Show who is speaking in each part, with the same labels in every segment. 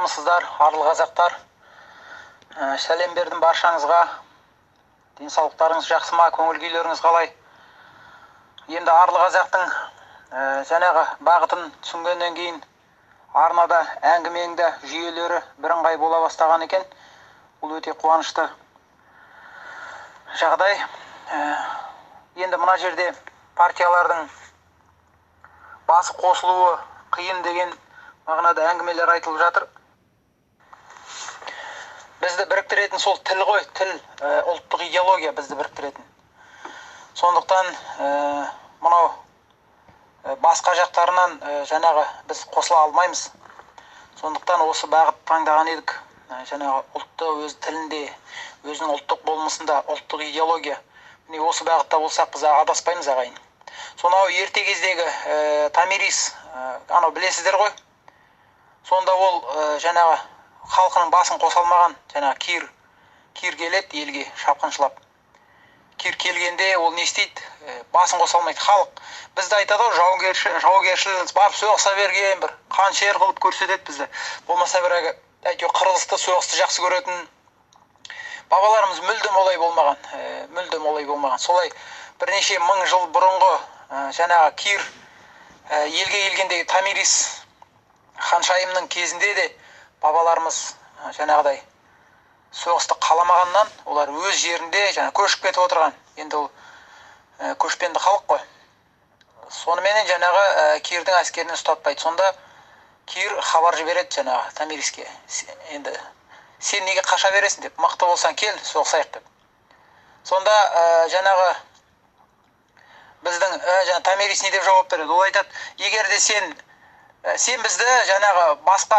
Speaker 1: Саламатсыздар, арлы қазақтар. Сәлем бердім баршаңызға. Денсаулықтарыңыз жақсы ма, көңіл күйлеріңіз қалай? Енді арлы қазақтың жаңағы бағытын түсінгеннен кейін арнада әңгімеңді жүйелері бірыңғай бола бастаған екен. Бұл өте қуанышты жағдай. Енді мына жерде партиялардың басы қосылуы қиын деген мағынада әңгімелер айтылып жатыр. Бізді біріктіретін сол тіл ғой, тіл, ұлттық идеология бізді біріктіретін. Сондықтан мынау басқа жақтарынан жаңағы біз қосыла алмаймыз. Сондықтан осы бағыт таңдаған едік. Жаңағы ұлтты өз тілінде, өзінің ұлттық болмысында, ұлттық идеология. Міне осы бағытта болсақ біз адаспаймыз ағайын. Сонау ерте кездегі Томирис, анау білесіздер ғой. Сонда ол жаңағы халқының басын қосалмаған, жаңағы кир келеді елге шапқыншылап. Кир келгенде ол не істейді? Басын қосалмайды халық. Бізді айтады ғой, жаугершілігіміз барып соғыса берген, бір қаншер қылып көрсетеді бізді. Болмаса бір әйтеуір қырғызды, соғысты жақсы көретін. Бабаларымыз мүлдем олай болмаған. Солай бірнеше мың жыл бұрынғы жаңағы кир елге келгендегі Томирис ханшайымның кезінде де бабаларымыз жаңағыдай соғысты қаламағаннан олар өз жерінде көшіп кетіп отырған. Енді ол көшпенді халық қой. Соныменен жаңағы кирдің әскерінен ұстатпайды. Сонда кир хабар жібереді жаңағы Томириске. Енді сен неге қаша бересің деп, мықты болсаң кел, соғысайық деп. Сонда жаңағы біздің Томирис не деп жауап береді? Ол айтады, егер де сен бізді жаңағы басқа,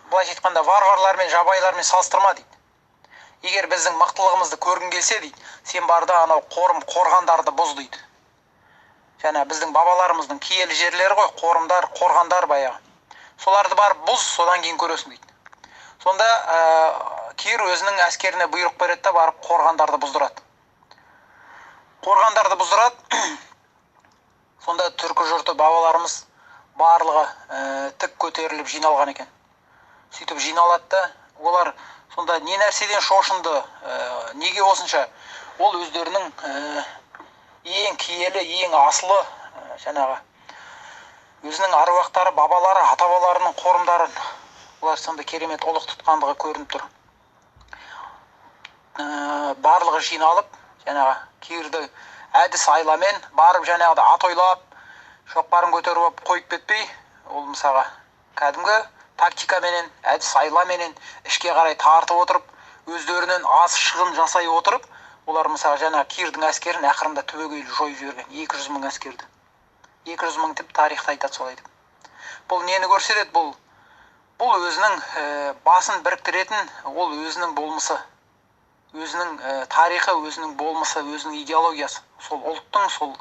Speaker 1: былайша айтқанда, варварлармен, жабайылармен салыстырма дейді. Егер біздің мықтылығымызды көргің келсе дейді, сен барда анау қорғандарды бұз дейді. Жаңа біздің бабаларымыздың киелі жерлері ғой, қорғандар баяғы. Соларды барып бұз, содан кейін көресің дейді. Сонда кир өзінің әскеріне бұйрық береді да барып қорғандарды бұздырады. Сонда түркі жұрты бабаларымыз барлығы тік көтеріліп жиналған екен. Сөйтіп жиналады да, олар сонда не нәрседен шошынды, неге осынша? Ол өздерінің ең киелі, ең асылы, жаңағы өзінің аруақтары, бабалары, ата-бабаларының қорымдарын олар сонда керемет ұлық тұтқандығы көрініп тұр. Барлығы жиналып, жаңағы кирді әдіс айламен барып жаңағыда атойлап, шоқпарын көтеріп қойып кетпей, ол мысалға кәдімгі тактикаменен, әдіс айламенен ішке қарай тартып отырып, өздерінен аз шығын жасай отырып, олар мысалға жаңағы кирдің әскерін ақырында түбегейлі жойып жіберген, 200 мың әскерді. 200 мың деп тарихта айтады солай деп. Бұл нені көрсетеді? Бұл өзінің басын біріктіретін, ол өзінің болмысы, өзінің тарихы, өзінің болмысы, өзінің идеологиясы, сол ұлттың, сол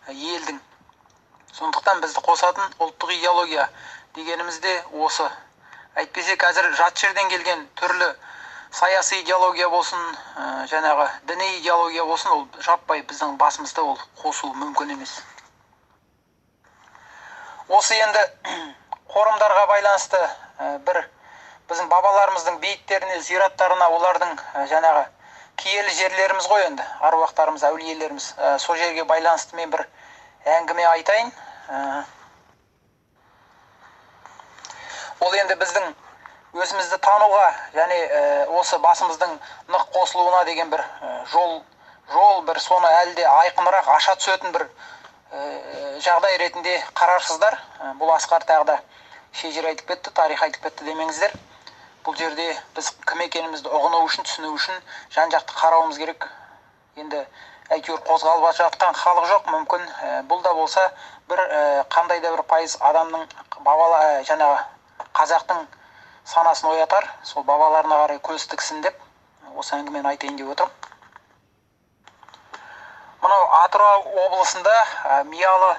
Speaker 1: елдің. Сондықтан бізді қосатын ұлттық идеология дегенімізде осы. Әйтпесе қазір жат жерден келген түрлі саяси идеология болсын, жаңағы діни идеология болсын, ол жаппай біздің басымызда ол қосу мүмкін емес. Осы енді қорымдарға байланысты біздің бабаларымыздың бейіттеріне, зираттарына, олардың жаңағы киелі жерлеріміз ғой енді, аруақтарымыз, әулиелеріміз. Сол жерге байланысты мен бір әңгіме айтайын. Ол енді біздің өзімізді тануға, және осы басымыздың нық қосылуына деген бір жол бір соны әлде айқынырақ аша түсетін бір жағдай ретінде қарарсыздар. Бұл Асқар тағы да шежір айтып кетті, тарих айтып кетті демеңіздер. Бұл жерде біз кім екенімізді ұғыну үшін, түсіну үшін жан-жақты қарауымыз керек. Енді әйтеуір қозғалып жатқан халық жоқ, мүмкін бұл да болса бір қандай да бір пайыз адамның жаңағы қазақтың санасын оятар, сол бабаларына қарай көз тіксін деп осы әңгімені айтайын деп отырмын. Мынау Атырау облысында Миялы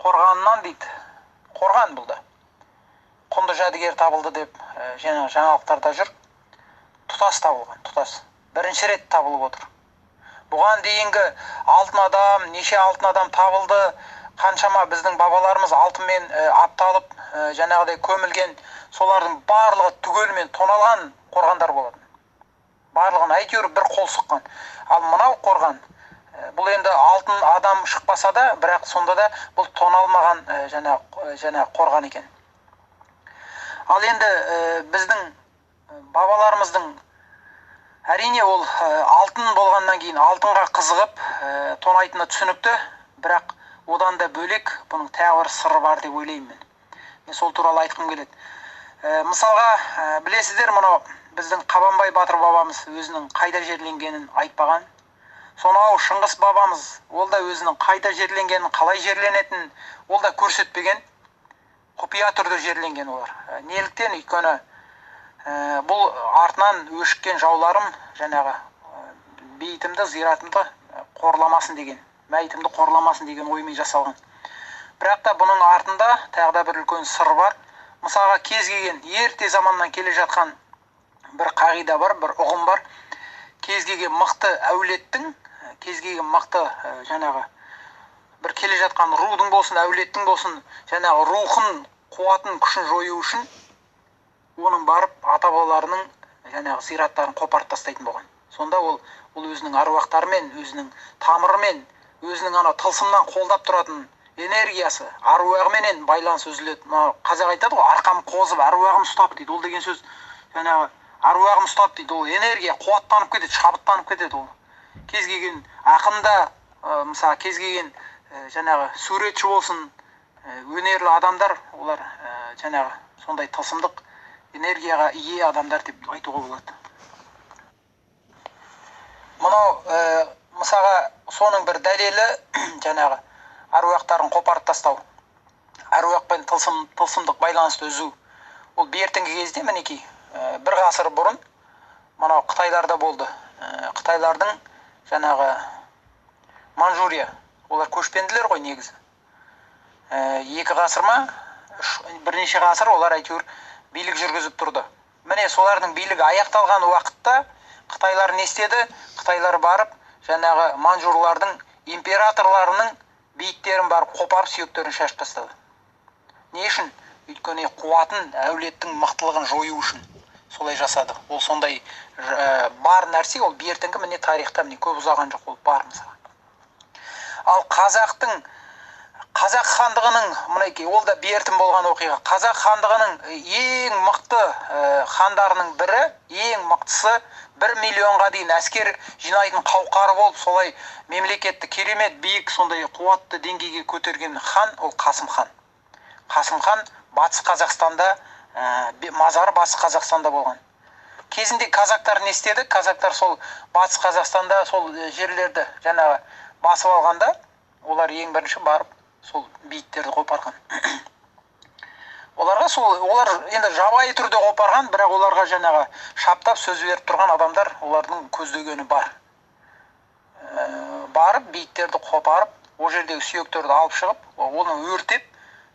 Speaker 1: қорғанынан дейді. Қорған бұл да. Құнды жәдігер табылды деп жаңалықтарда жүр. Тұтас табылған, тұтас. Бірінші рет табылып отыр. Бұған дейінгі алтын адам, неше алтын адам табылды. қаншама біздің бабаларымыз алтынмен апталып жаңағыдай көмілген, солардың барлығы түгелімен тоналған қорғандар болатын. Барлығын әйтеуір бір қол соққан. Ал мынау қорған, бұл енді алтын адам шықпаса да, бірақ сонда да бұл тоналмаған жаңа қорған екен. Ал енді біздің бабаларымыздың әрине ол алтын болғаннан кейін алтынға қызығып тонайтыны түсінікті, бірақ одан да бөлек бұның тағы бір сыры бар деп ойлаймын мен. Мен сол туралы айтқым келеді. Мысалға, білесіздер, мынау біздің Қабанбай Батыр бабамыз өзінің қайда жерленгенін айтпаған. Сонау Шыңғыс бабамыз, ол да өзінің қайда жерленгенін, қалай жерленетінін ол да көрсетпеген. Құпия түрде жерленген олар. Неліктен? Өйткені бұл артынан өшіккен жауларым жаңағы бейітімді, зиратымды қорламасын деген, мәйітімді қорламасын деген оймен жасалған. Бірақ та бұның артында тағы да бір үлкен сыр бар. Мысалға, кез келген ерте заманнан келе жатқан бір қағида бар, бір ұғым бар. Кез келген мықты әулеттің, кез келген мықты жаңағы бір келе жатқан рудың болсын, әулеттің болсын, жаңағы рухын, қуатын, күшін жою үшін оның барып ата-бабаларының жаңағы зираттарын қопарып тастайтын болған. Сонда ол өзінің аруақтарымен, өзінің тамырымен, өзінің ана тылсымнан қолдап тұратын энергиясы, аруағыменен байланыс үзіледі. Қазақ айтады ғой, арқам қозып, аруағым ұстап дейді. Ол деген сөз жаңағы аруағым ұстап дейді. Ол энергия қуаттанып кетеді, шабыттанып кетеді ол. Кез келген ақында, мысалы, кез келген жаңағы суретші болсын, өнерлі адамдар, олар жаңағы сондай тылсымдық энергияға ие адамдар деп айтуға болады. Мынау мысалға соның бір дәлелі жаңағы аруақтарын қопарып тастау, аруақпен тылсымдық байланысты үзу. Ол бертінгі кезде, мінекей, бір ғасыр бұрын мынау Қытайларда болды. Қытайлардың жаңағы Манчжурия, олар көшпенділер ғой негізі. 2 ғасыр ма, бірнеше ғасыр олар әйтеуір билік жүргізіп тұрды. Міне солардың билігі аяқталған уақытта Қытайлар не істеді? Қытайлар барып жаңағы манжурлардың императорларының бейіттерін барып қопарып сүйектерін шашып тастады. Не үшін? Өйткені қуатын, әулеттің мықтылығын жою үшін солай жасады. Ол сондай бар нәрсе, ол бертінгі міне тарихта міне көп ұзаған жоқ, ол бар мысалы. Ал Қазақ хандығының, мінекей, ол да бертін болған оқиға. Қазақ хандығының ең мықты хандарының бірі, ең мықтысы 1 миллионға дейін әскер жинайтын қауқары болып, солай мемлекетті керемет биік сондай қуатты деңгейге көтерген хан ол Қасым хан. Қасым хан Батыс Қазақстанда, мазары Батыс Қазақстанда болған. Кезінде казактар не істеді? Казактар сол Батыс Қазақстанда сол жерлерді жаңағы басып алғанда, олар ең бірінші барып сол бейіттерді қопарған. Олар енді жабайы түрде қопарған, бірақ оларға жаңағы шаптап сөз беріп тұрған адамдар, олардың көздегені бар. Барып бейіттерді қопарып, ол жердегі сүйектерді алып шығып, оны өртеп,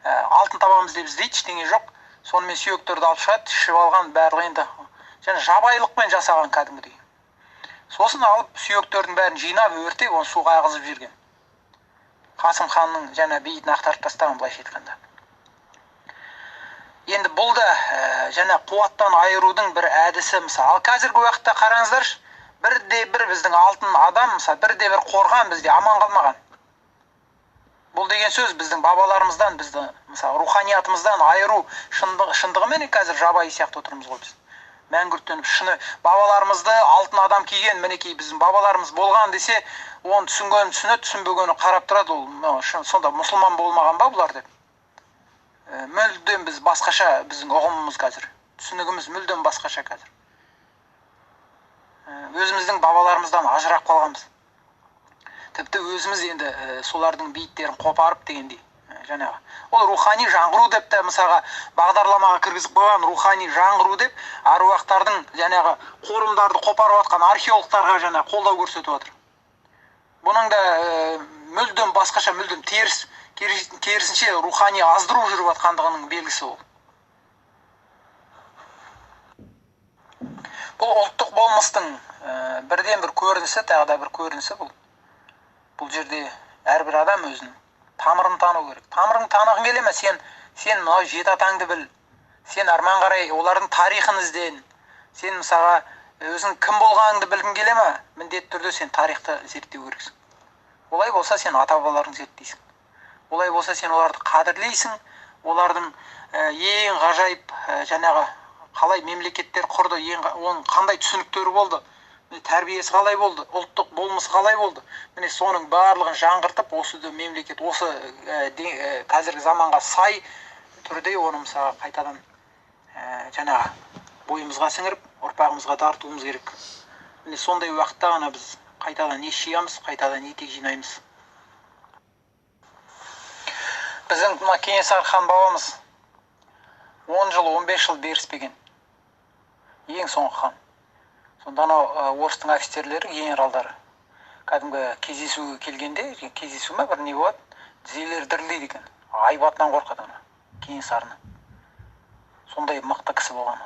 Speaker 1: алтын табамыз деп іздейді, ештеңе жоқ. Сонымен сүйектерді алып шығады, ішіп алған барлығы енді және жабайылықпен жасаған кәдімгідей. Сосын алып сүйектердің бәрін жинап, өртеп, оны суға ағызып жүрген. Қасым ханның жаңа бейітін ақтарып тастаған, былайша айтқанда. Енді бұл да жаңа қуаттан айырудың бір әдісі мысалы. Ал қазіргі уақытта қараңыздаршы, бірде-бір біздің алтын адам, мысалы, бірде-бір қорған бізде аман қалмаған. Бұл деген сөз біздің бабаларымыздан, бізді мысалы руханиятымыздан айыру шындығымен қазір жабайы сияқты отырмыз ғой біз. Мәңгүрттеніп шыны бабаларымызды алтын адам киген, мінекей біздің бабаларымыз болған десе, оны түсінгенін түсінеді, түсінбегенін қарап тұрады. Ол сонда мұсылман болмаған ба бұлар деп. Мүлдем біз басқаша, біздің ұғымымыз қазір. Түсінігіміз мүлдем басқаша қазір. Өзіміздің бабаларымыздан ажырап қалғанбыз. Тіпті өзіміз енді солардың бейіттерін қопарып дегендей. Жаңағы. Ол рухани жаңғыру деп те мысалға бағдарламаға кіргізіп қойған рухани жаңғыру деп аруақтардың жаңағы қорымдарды қопарып жатқан археологтарға жаңа қолдау көрсетіп отыр. Бұның да мүлдем басқаша, мүлдем керісінше рухани аздыру жүріп жатқандығының белгісі ол. Бұл ұлттық болмыстың бірден бір көрінісі, тағы да бір көрінісі бұл. Бұл жерде әрбір адам өзінің тамырын тану керек. Тамырын танығың келе ме? Сен мынау жеті атаңды біл. Сен арман қарай олардың тарихын ізден. Сен мысалға өзің кім болғаныңды білгің келе ме? Міндетті түрде сен тарихты зерттеу керексің. Олай болса сен ата-бабаларыңды зерттейсің. Олай болса сен оларды қадірлейсің. Олардың ең ғажайып жаңағы қалай мемлекеттер құрды, оның қандай түсініктері болды, тәрбиесі қалай болды, ұлттық болмысы қалай болды. Міне соның барлығын жаңғыртып, осы мемлекет, осы қазіргі заманға сай түрде оны мысалға қайтадан жаңағы бойымызға сіңіріп, ұрпағымызға тартуымыз керек. Міне сондай уақытта ғана біз қайтадан ес жиямыз, қайтадан етек жинаймыз. Біздің мына Кенесары хан бабамыз 10 жыл, 15 жыл беріспеген. Ең соңғы хан. Сонда анау орыстың офицерлері, генералдары кәдімгі кездесуге келгенде, кездесу ме бір не болады, тізелері дірілдейді екен. Айбатынан қорқады ана Кенесарыны. Сондай мықты кісі болған.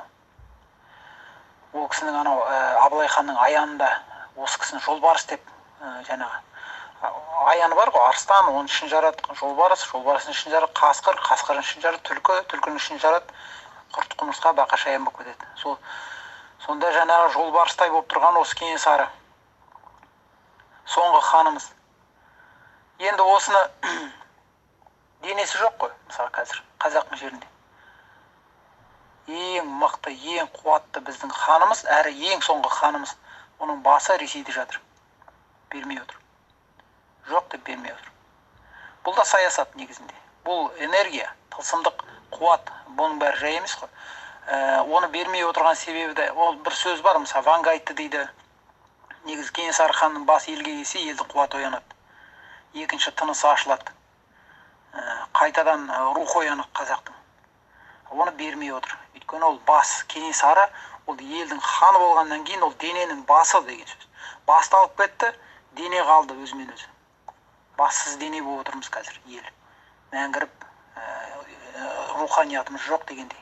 Speaker 1: Ол кісінің анау Абылай ханның аянында осы кісіні жолбарыс деп жаңағы аяны бар ғой, арыстан, оның ішін жарады жолбарыс, жолбарыстың ішін жарады қасқыр, қасқырдың ішін жарады түлкі, түлкінің ішін жарады құрт құмырсқа, бақа шаян болып кетеді. Сонда жаңағы жолбарыстай болып тұрған осы Кенесары соңғы ханымыз. Енді осыны денесі жоқ қой, мысалы қазір қазақтың жерінде. Ең мықты, ең қуатты біздің ханымыз, әрі ең соңғы ханымыз. Оның басы Ресейде жатыр. Бермей отыр. Жоқ деп бермей отыр. Бұл да саясат негізінде. Бұл энергия, тылсымдық қуат. Бұның бәрі жай емес қой. Оны бермей отырған себебі де, ол бір сөз бар, мысалы Ванга айтты дейді. Негізі Кенесары ханның басы елге келсе, елдің қуаты оянады. Екінші тынысы ашылады. Қайтадан рух оянады қазақтың. Оны бермей отыр. Өйткені ол бас, Кенесары, ол елдің ханы болғаннан кейін ол дененің басы деген сөз. Басты алып кетті, дене қалды өзімен өзі. Бассыз дене болып отырмыз қазір, ел. Мәңгіріп, руханиятымыз жоқ дегендей.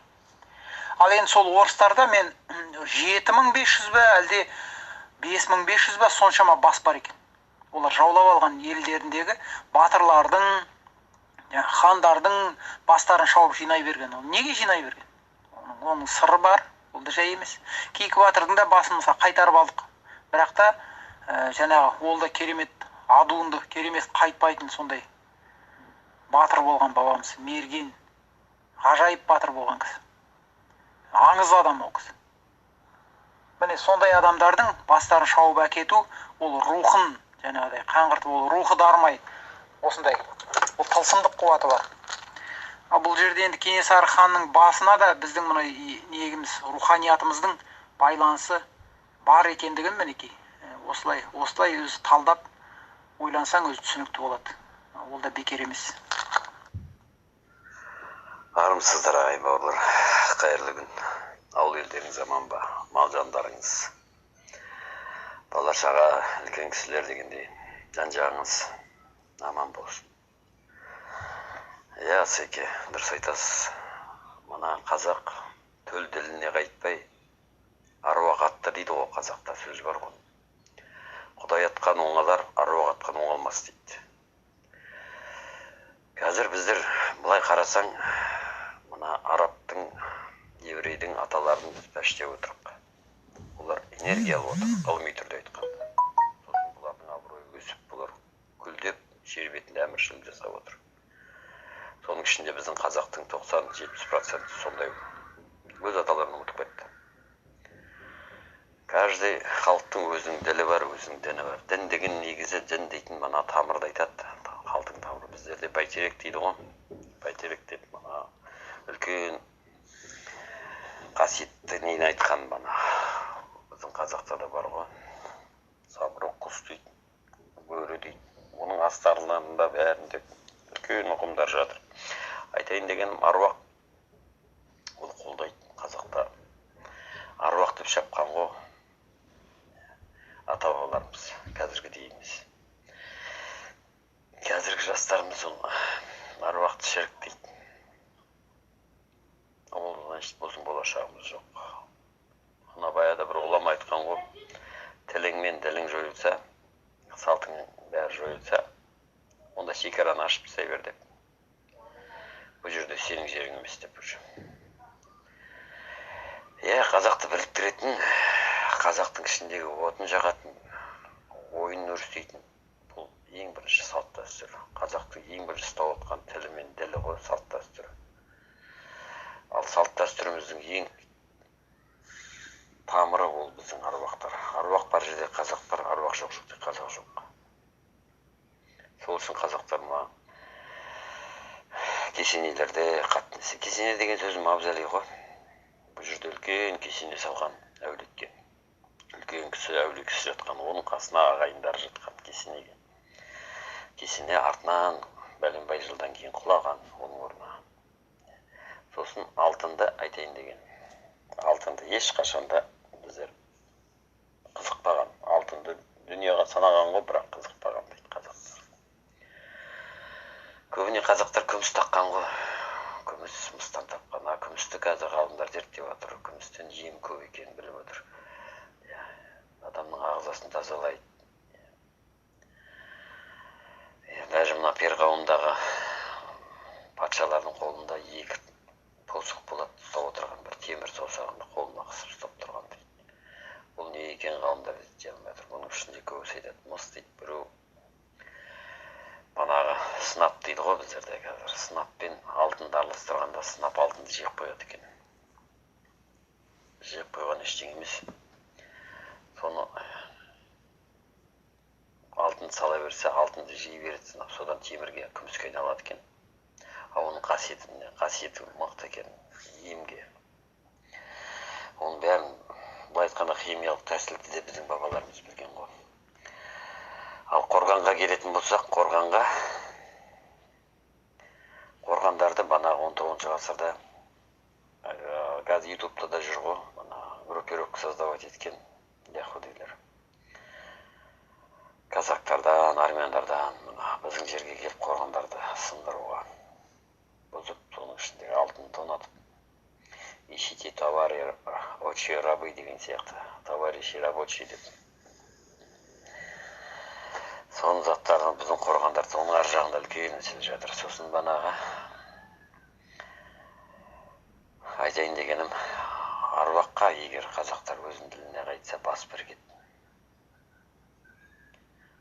Speaker 1: Ал енді сол орыстарда мен 7500 бе, әлде 5500 бе соншама бас бар екен. Олар жаулап алған елдеріндегі батырлардың, хандардың бастарын шауып жинай берген. Ол неге жинай берген? Оның сыры бар, ол да жай емес. Кейкі батырдың да басын қайтарып алдық. Бірақ та жаңағы ол да керемет, адуынды, керемет қайтпайтын сондай батыр болған бабамыз. Мерген, ғажайып батыр болған кісі. Аңыз адам ол кісі. Міне сондай адамдардың бастарын шауып әкету, ол рухын жаңағыдай қаңғыртып, ол рухы дарымай осындай. Ол тылсымдық қуаты бар. Бұл жерде енді Кенесары ханның басына да біздің мына негіміз, руханиятымыздың байланысы бар екендігін мінекей. Осылай өзі талдап ойлансаң өзі түсінікті болады. Ол да бекер емес.
Speaker 2: Армысыздар ағайын бауырлар, қайырлы күн. Ауыл елдеріңіз аман ба, мал жандарыңыз. Балар шаға, үлкен кісілер дегендей, жан-жағыңыз аман болсын. Секе, дұрыс айтасыз. Мына қазақ төл діліне қайтпай, аруақ атты дейді ғой, қазақта сөз бар ғой. Құдай атқан оңалар, аруақ атқан оңалмас дейді. Қазір біздер былай қарасаң, мына арабтың, еврейдің аталарын біз бәштеп отырық. Олар энергия алып отыр, ғылыми түрде айтқанда. Сосын бұлардың абыройы өсіп, бұлар гүлдеп, жер бетінде әміршілік жасап отыр. Соның ішінде біздің қазақтың 90-70% сондай өз аталарын ұмытып кетті. Каждый халықтың өзінің ділі бар, өзінің діні бар. Дін деген негізі дін дейтін мана тамырды айтады. Халықтың тамыры біздерде бәйтерек дейді ғой. Бәйтерек деп мана үлкен қасиетті нені айтқан мана. Біздің қазақта да бар ғой. Самұрық құс дейді, бөрі дейді. Оның астарларында бәрінде үлкен ұғымдар жатыр. Айтайын дегенім аруақ. Ол қолдайды қазақта. Аруақ деп шапқан ғой. Ата-бабаларымыз қазіргі дейміз. Қазіргі жастарымыз ол аруақты шірік дейді. Ол значит біздің болашағымыз жоқ. Мына баяда бір ғұлама айтқан ғой. Тілің мен ділің жойылса, салтың бәрі жойылса, онда шекараны ашып тастай бер деп. Бұл жерде сенің жерің емес деп уже. Қазақты біріктіретін, қазақтың ішіндегі отын жағатын, ойын өрістейтін, бұл ең бірінші салт дәстүр. Қазақтың ең бірінші ұстап отқан тілі мен ділі ғой салт дәстүр. Ал салт дәстүріміздің ең тамыры ол біздің аруақтар. Аруақ бар жерде қазақ бар, аруақ жоқ жерде қазақ жоқ. Сол үшін қазақтар мына кесенелерде қатынасы. Кесене деген сөз мавзолей ғой. Бұл жерде үлкен кесене салған әулетке. Үлкен кісі, әулие кісі жатқан, оның қасына ағайындар жатқан кесенеге. Кесене артынан бәленбай жылдан кейін құлаған оның орнына. Сосын алтынды айтайын деген. Алтынды ешқашанда біздер қызықпаған. Алтынды дүнияға санаған ғой, бірақ қызықпаған дейді қазақтар. Көбіне қазақтар күміс таққан ғой. Күміс мыстан тапқан. Күмісті қазір ғалымдар зерттеп отыр. Күмістен жем көп екенін біліп отыр. Адамның ағзасын тазалайды. Даже мына перғауындағы патшалардың қолында екі тосық болады, ұстап отырған бір темір саусағында қолына қысып ұстап тұрған дейді. Бұл не екен ғалымдар зерттей алмай отыр. Бұның ішінде көбісі айтады, мыс дейді. Біреу манағы сынап дейді ғой біздерде қазір. Сынаппен алтынды араластырғанда сынап алтынды жеп қояды екен. Жеп қойған ештеңе емес. Соны алтынды сала берсе, алтынды жей береді сынап. Содан темірге, күміске айналады екен. Оның қасиеті мықты екен, емге. Оның бәрін былай айтқанда химиялық тәсілді де біздің бабаларымыз білген ғой. Ал қорғанға келетін болсақ, қорғандарды банағы 19 ғасырда қазір ютубта да жүр ғой, группировка создавать еткен яхудилер. Казактардан, армяндардан біздің жерге келіп қорғандарды сындыруға. Бұзып, соның ішіндегі алтын тонатып. Ищите товары, очи рабы деген сияқты. Товарищи рабочий деп. Соның заттарын біздің қорғандар, соның ар жағында үлкен мәселе жатыр. Сосын банаға айтайын дегенім, аруаққа егер қазақтар өзінің тіліне қайтса бас біргет.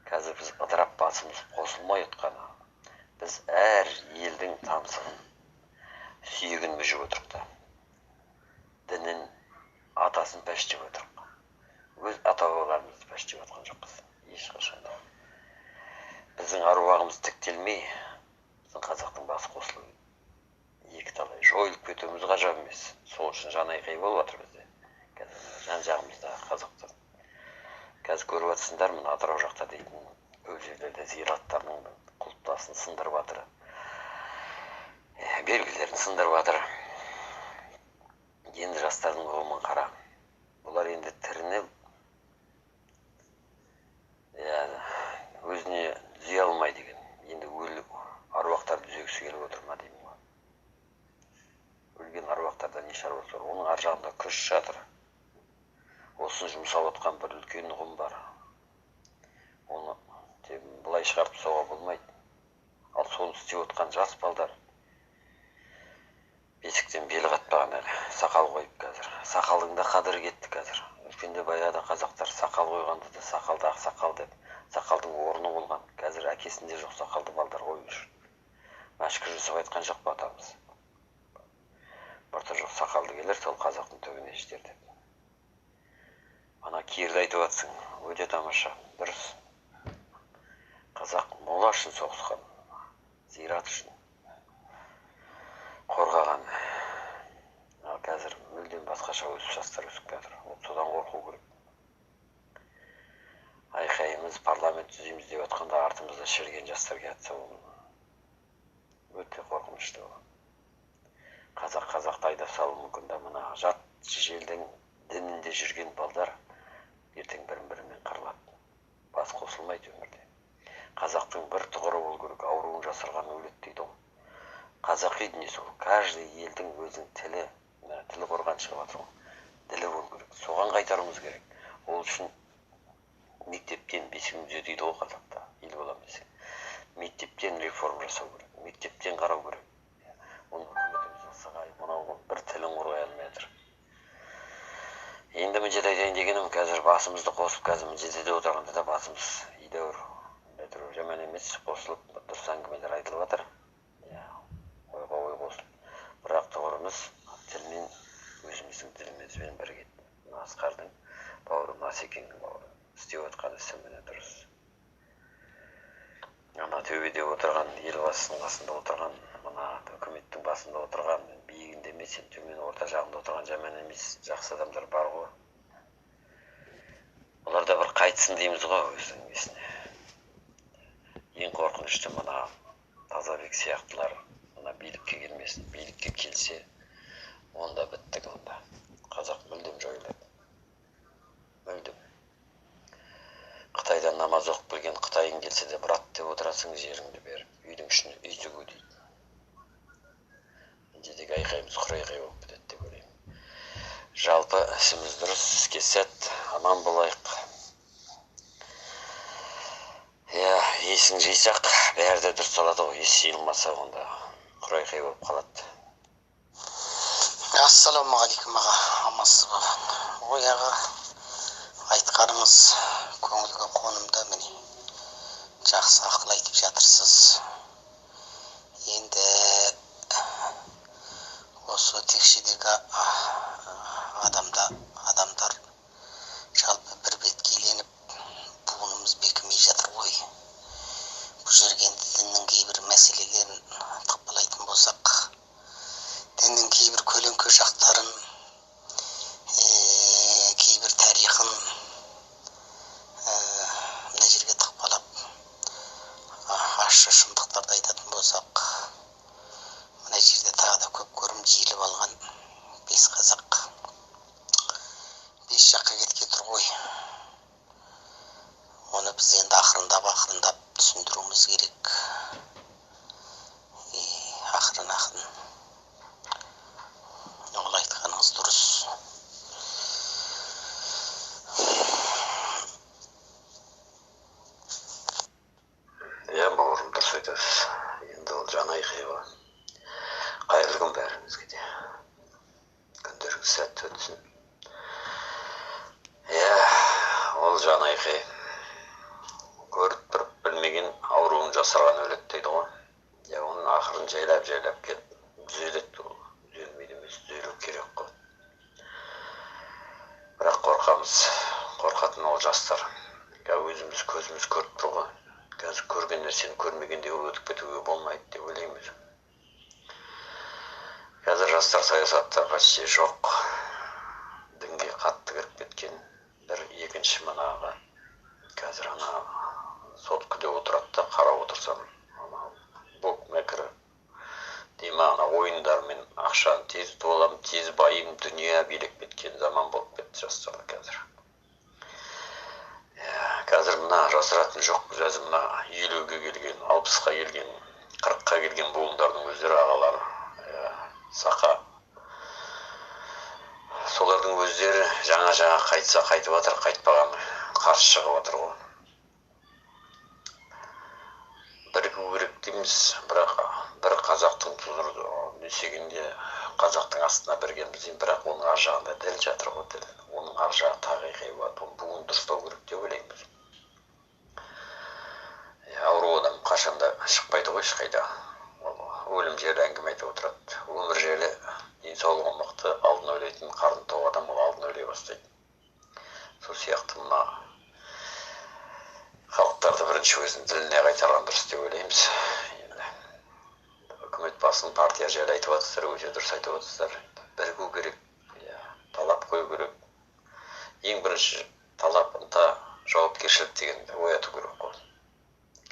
Speaker 2: Қазір біз ыдырап басымыз қосылмай отқаны. Біз әр елдің тамсығын, сүйегін мүжіп отырық. Дінін, атасын пәштеп отырық. Өз ата-бабаларымызды пәштеп отқан жоқпыз. Ешқашан. Біздің аруағымыз тіктелмей, біздің қазақтың басы қосылып екі талай жойылып кетуіміз ғажап емес. Сол үшін жан айқай болып жатыр бізде. Қазір жан жағымызда қазақтар. Қазір көріп жатсыңдар, мына Атырау жақта дейтін көп жерлерде зираттарының құлыптасын сындырып жатыр. Белгілерін сындырып жатыр. Енді жастардың қауымын қара. Бұлар енді тірініп өзіне түзей алмай деген. Енді аруақтарды түзегісі келіп отыр ма деймін ғой. Өлген аруақтарда не шаруасы бар? Оның ар жағында күш жатыр. Осын жұмсап отқан бір үлкен ұғым бар. Оны былай шығарып тастауға болмайды. Ал соны істеп отқан жас балдар бесіктен белі қатпаған әлі. Сақал қойып қазір. Сақалдың да қадірі кетті қазір. Үлкенде баяғыда қазақтар сақал қойғанды да сақалды ақсақал деп. Сақалдың орны болған. Қазір әкесінде жоқ сақалды балдар қою үшін. Мәшкүр Жүсіп айтқан жоқ па атамыз? Бірті жоқ сақалды келер, сол қазақтың түбіне жетер деп. Ана киерді айтып жатсың, өте тамаша, дұрыс. Қазақ мола үшін соғысқан, зират үшін қорғаған. Ал қазір мүлдем басқаша өсіп жастар өсіп жатыр. Содан қорқу керек. Айқайымыз парламент түзейміз деп жатқанда артымызда шіріген жастар келатса, ол өте қорқынышты. Қазақты айдап салу мүмкін да, мына жат желдің дінінде жүрген балдар ертең бірін-бірімен қырылады. Бас қосылмайды өмірде. Қазақтың бір тұғыры бол керек, ауруын жасырған өлет дейді ол. Қазақи дүниесі ол. Каждый елдің өзінің тілі қорғаншы жатыр ол. Ділі бол керек. Соған қайтаруымыз керек. Ол үшін мектептен бесігімізде дейді ғой қазақта, ел боламыз. мектептен реформа жасау керек, мектептен қарау керек. Оны үкіметіміз жасағай, мынау бір тілін құрғай алмай жатыр. Енді мына айтайын дегенім, қазір басымызды қосып, қазір мына жерде отырғанда да басымыз едәуір жаман емес, қосылып, дұрыс әңгімелер айтылып жатыр. Ойға ой қосылып. Бірақ тұғырымыз тілмен, өзіміздің тілімізбен бірге. Асқардың бауырым, Асекеңнің бауыры істеп отқан ісі міне дұрыс. Ана төбеде отырған, елбасының қасында отырған, мына үкіметтің басында отырған, биігінде емес, төмен орта жағында отырған жаман емес, жақсы адамдар бар ғой. Оларда бір қайтсын дейміз ғой өзінің несіне. Ең қорқынышты мына Тазабек сияқтылар мына билікке келмесін. Билікке келсе, онда біттік онда. Қазақ мүлдем жойылады. Мүлдем. Қытайдан намаз оқып келген Қытайың келсе де, брат деп отырасың, жеріңді беріп, үйдің ішіне үй тігу дейді. Дедегі айқайымыз құрайқай болып кетеді деп ойлаймын. Жалпы ісіміз дұрыс, іске сәт, аман болайық. Есің жейсақ, бәрі де дұрыс болады ғой, ес жиылмаса онда құрайқай болып қалады.
Speaker 3: Ассалаумағалейкум аға, амансыз ба? Ой аға, айтқаныңыз көңілге қонымда, міне жақсы ақыл айтып жатырсыз. Енді осы текшедегі адамдар жалпы бір беткейленіп буынымыз бекімей жатыр ғой. Бұл жерге діннің кейбір мәселелерін тықпалайтын болсақ, діннің кейбір көлеңке жақтарын, кейбір тарихын мына жерге тықпалап, ащы шындықтарды айтатын болсақ, мына жерде тағы да көп көрім жиылып алған бес қазақ бес жаққа кетке тұр ғой. Оны біз енді ақырындап түсіндіруіміз керек. Ақырын. Ол айтқаныңыз дұрыс.
Speaker 2: Бауырым, дұрыс айтасыз. Енді ол жан айқайға. Қайырлы күн бәріңізге де. Күндеріңіз сәтті өтсін. Ол жан айқай. Көріп тұрып білмеген ауруын жасырған өледі дейді ғой. Оның ақырын жайлап келіп түзеледі ол. Түзелмейді емес, түзелу керек қой. Бірақ қорқамыз. Қорқатын ол жастар. Өзіміз көзіміз көріп тұр ғой. Қазір көрген нәрсені көрмегенде өтіп кетуге болмайды деп ойлаймыз. Қазір жастар саясатта почти жоқ. Дінге қатты кіріп кеткен. Бір екінші манағы. Қазір ана соткіде отырады да қарап отырсам, букмекер дейме, ана ойындармен ақшаны тез толам, тез байым, дүние билеп кеткен заман болып кетті жастарға қазір. Қазір мына жасыратын жоқ, біз мына 50-ге келген, 60-қа келген, 40-қа келген буындардың өздері ағалар, сақа. Солардың өздері жаңа қайтса қайтып жатыр, қайтпаған қарсы шығып жатыр ғой. Бірігу керек дейміз, бірақ бір қазақтың тұзырды несегенде қазақтың астына біргенбіз, бірақ оның ар жағында дәл жатыр ғой, дәл. Оның ар жағы тағиқи болады, бүгін дұрыстау керек деп ойлаймыз. Ауру адам қашанда шықпайды ғой ешқайда. Өлім жайлы әңгіме айтып отырады. Өмір жайлы денсаулығы мықты, алдын ойлайтын, қарны тоқ адам ол алдын ойлай бастайды. Сол сияқты мына халықтарды бірінші өзінің тіліне қайтарған дұрыс деп ойлаймыз. Үкімет басын партия жайлы айтып жатсыздар, өте дұрыс айтып жатсыздар. Бірігу керек, талап қою керек. Ең бірінші талап, ынта, жауапкершілік дегенді ояту керек қой.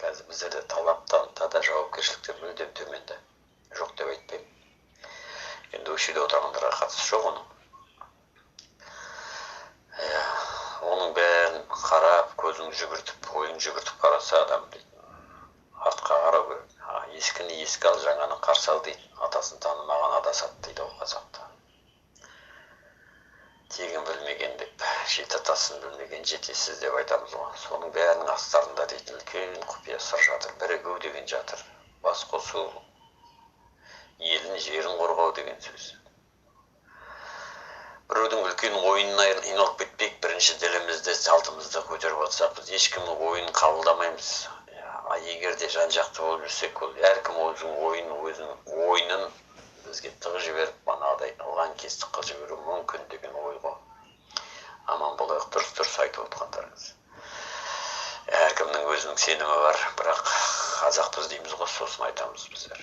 Speaker 2: Қазір біздерде талаптан да жауапкершіліктер мүлдем төменде. Жоқ деп айтпаймын. Енді өшеде отырғандарға қатысы жоқ оның. Оның бәрін қарап, көзін жүгіртіп, ойын жүгіртіп қараса адам дейді. Артқа қарау керек. Ескіні ескі ал, жаңаны қарсы ал дейді. Атасын танымаған адасады дейді ол қазақта. тегін білмеген деп, жеті атасын білмеген жетесіз деп айтамыз ғой. Соның бәрінің астарында дейтін үлкен құпия сыр жатыр. Бірігу деген жатыр. Бас қосу, елін, жерін қорғау деген сөз. Біреудің үлкен ойынына айналып кетпейік, бірінші ділімізді, салтымызды көтеріп отырсақ, біз ешкімнің ойынын қабылдамаймыз. Егер де жан-жақты болып жүрсек, ол әркім өзінің ойынын бізге тығып жіберіп, манағыдай лаңкестік қылып жіберу мүмкін деген ой ғой. Аман болайық, дұрыс айтып отқандарыңыз. Әркімнің өзінің сенімі бар, бірақ қазақпыз дейміз ғой, сосын айтамыз біздер.